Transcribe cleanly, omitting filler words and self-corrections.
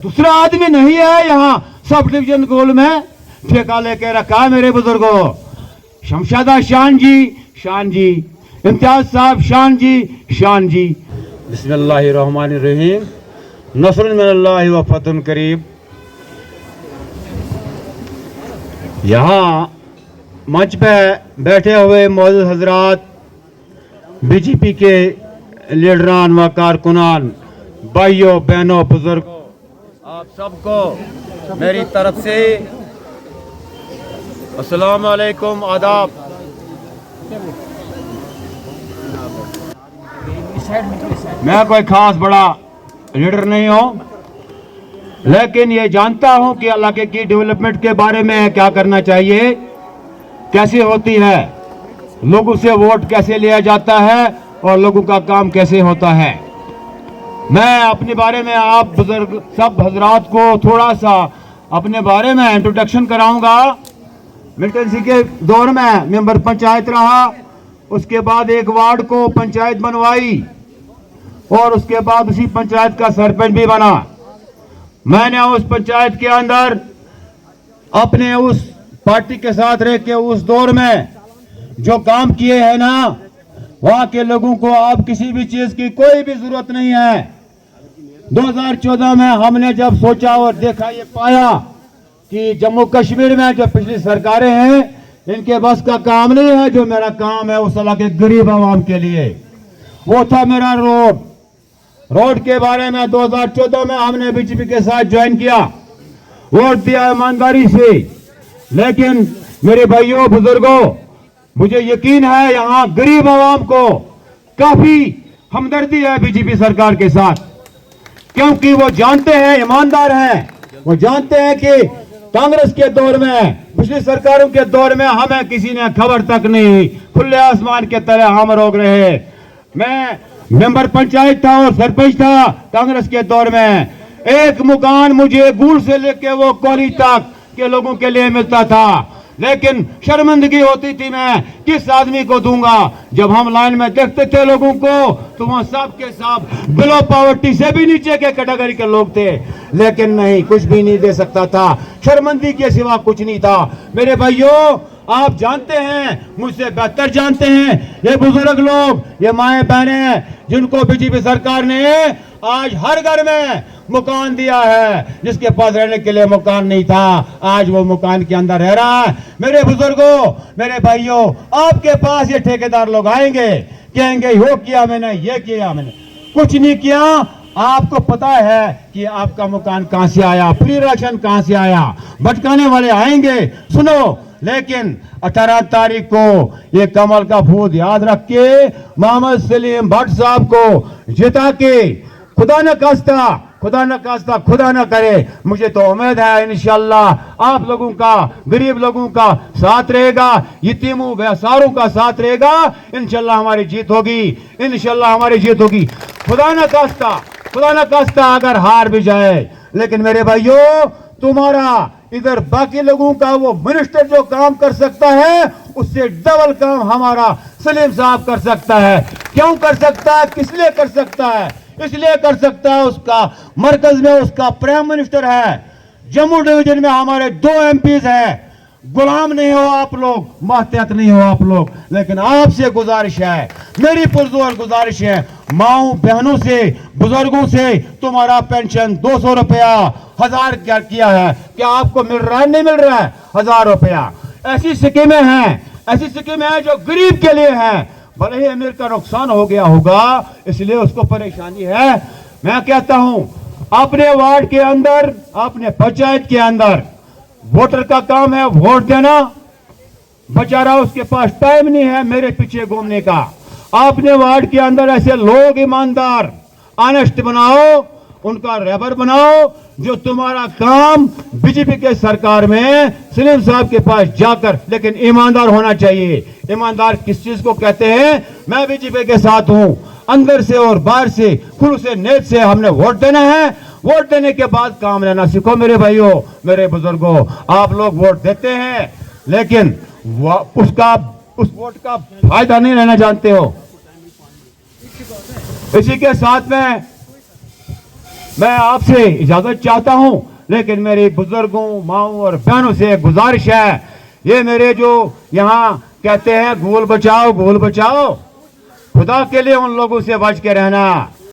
दूसरा आदमी नहीं है यहाँ सब डिवीजन गोल में ठेका लेके रखा है मेरे बुजुर्गों। शमशादा शान जी, इम्तियाज साहब शान जी। बिस्मिल्लाहिर्रहमानिर्रहीम। नस्रुन मिनल्लाहि व फतहुन करीब। यहाँ मंच पे बैठे हुए मौजूद हजरात, बीजेपी के लीडरान व कारकुनान, भाइयों बहनों बुजुर्गों, आप सबको मेरी तरफ से अस्सलाम वालेकुम, आदाब। मैं कोई खास बड़ा लीडर नहीं हूँ, लेकिन ये जानता हूँ कि इलाके की डेवलपमेंट के बारे में क्या करना चाहिए, कैसे होती है, लोगों से वोट कैसे लिया जाता है और लोगों का काम कैसे होता है। मैं अपने बारे में आप बुजुर्ग सब हजरात को थोड़ा सा अपने बारे में इंट्रोडक्शन कराऊंगा। मिलिटेंसी के दौर में मेंबर पंचायत रहा, उसके बाद एक वार्ड को पंचायत बनवाई और उसके बाद उसी पंचायत का सरपंच भी बना। मैंने उस पंचायत के अंदर अपने उस पार्टी के साथ रह के उस दौर में जो काम किए हैं ना, वहां के लोगों को अब किसी भी चीज की कोई भी जरूरत नहीं है। 2014 में हमने जब सोचा और देखा, ये पाया कि जम्मू कश्मीर में जो पिछली सरकारें हैं इनके बस का काम नहीं है। जो मेरा काम है उस इलाके गरीब आवाम के लिए, वो था मेरा रोड के बारे में 2014 में हमने बीजेपी के साथ ज्वाइन किया, वोट दिया ईमानदारी से। लेकिन मेरे भाइयों बुजुर्गों, मुझे यकीन है यहाँ गरीब आवाम को काफी हमदर्दी है बीजेपी सरकार के साथ, क्योंकि वो जानते हैं, ईमानदार हैं, वो जानते हैं कि कांग्रेस के दौर में, पिछली सरकारों के दौर में हमें किसी ने खबर तक नहीं, खुले आसमान के तरह हम रोक रहे। मैं मेंबर पंचायत था और सरपंच था कांग्रेस के दौर में। एक मकान मुझे गूल से लेके वो कोली तक के लोगों के लिए मिलता था, लेकिन शर्मिंदगी होती थी मैं किस आदमी को दूंगा। जब हम लाइन में देखते थे लोगों को तो वहां सब के सब बिलो पॉवर्टी से भी नीचे के कैटेगरी के लोग थे, लेकिन नहीं, कुछ भी नहीं दे सकता था, शर्मिंदगी के सिवा कुछ नहीं था। मेरे भाइयों, आप जानते हैं, मुझसे बेहतर जानते हैं, ये बुजुर्ग लोग, ये माएं बहनें, जिनको बीजेपी सरकार ने आज हर घर में मकान दिया है, जिसके पास रहने के लिए मकान नहीं था आज वो मकान के अंदर रह रहा है। मेरे बुजुर्गों, मेरे भाइयों, आपके पास ये ठेकेदार लोग आएंगे, कहेंगे वो किया मैंने, ये किया मैंने, कुछ नहीं किया। आपको पता है कि आपका मकान कहां से आया, फ्री राशन कहां से आया, भटकाने वाले आएंगे, सुनो। लेकिन 18 तारीख को ये कमल का फूल याद रख के मोहम्मद सलीम भट्ट साहब को जिता के खुदा न करे, मुझे तो उम्मीद है इंशाअल्लाह आप लोगों का, गरीब लोगों का साथ रहेगा, यतीमों बेसहारों का साथ रहेगा। इंशाअल्लाह हमारी जीत होगी, इंशाअल्लाह हमारी जीत होगी। खुदा न खास्ता अगर हार भी जाए, लेकिन मेरे भाइयों, तुम्हारा इधर बाकी लोगों का वो मिनिस्टर जो काम कर सकता है, उससे डबल काम हमारा सलीम साहब कर सकता है। क्यों कर सकता है, किस लिए कर सकता है? इसलिए कर सकता है, उसका मरकज में उसका प्राइम मिनिस्टर है। जम्मू डिवीजन में हमारे 2 एमपीज हैं। गुलाम नहीं हो आप लोग, मातहत नहीं हो आप लोग, लेकिन आपसे गुजारिश है, मेरी पुरजोर गुजारिश है, माओ बहनों से, बुजुर्गों से, तुम्हारा पेंशन 200 रुपया 1000 क्या किया है, क्या आपको मिल रहा है? नहीं मिल रहा है, 1000 रुपया। ऐसी स्कीमें हैं जो गरीब के लिए हैं। भले ही अमीर का नुकसान हो गया होगा, इसलिए उसको परेशानी है। मैं कहता हूं, अपने वार्ड के अंदर, अपने पंचायत के अंदर वोटर का काम है वोट देना। बेचारा उसके पास टाइम नहीं है मेरे पीछे घूमने का। अपने वार्ड के अंदर ऐसे लोग ईमानदार, ऑनेस्ट बनाओ, उनका रेबर बनाओ, जो तुम्हारा काम बीजेपी के सरकार में सलीम साहब के पास जाकर, लेकिन ईमानदार होना चाहिए। ईमानदार किस चीज को कहते हैं? मैं बीजेपी के साथ हूं, अंदर से और बाहर से, खुलूस नेत से हमने वोट देना है। वोट देने के बाद काम लेना सीखो मेरे भाइयों, मेरे बुजुर्गों। आप लोग वोट देते हैं, लेकिन उस वोट का फायदा नहीं लेना जानते हो। इसी के साथ में मैं आपसे इजाजत चाहता हूं, लेकिन मेरे बुजुर्गों, माओ और बहनों से एक गुजारिश है, ये मेरे जो यहाँ कहते हैं गोल बचाओ, खुदा के लिए उन लोगों से बच के रहना।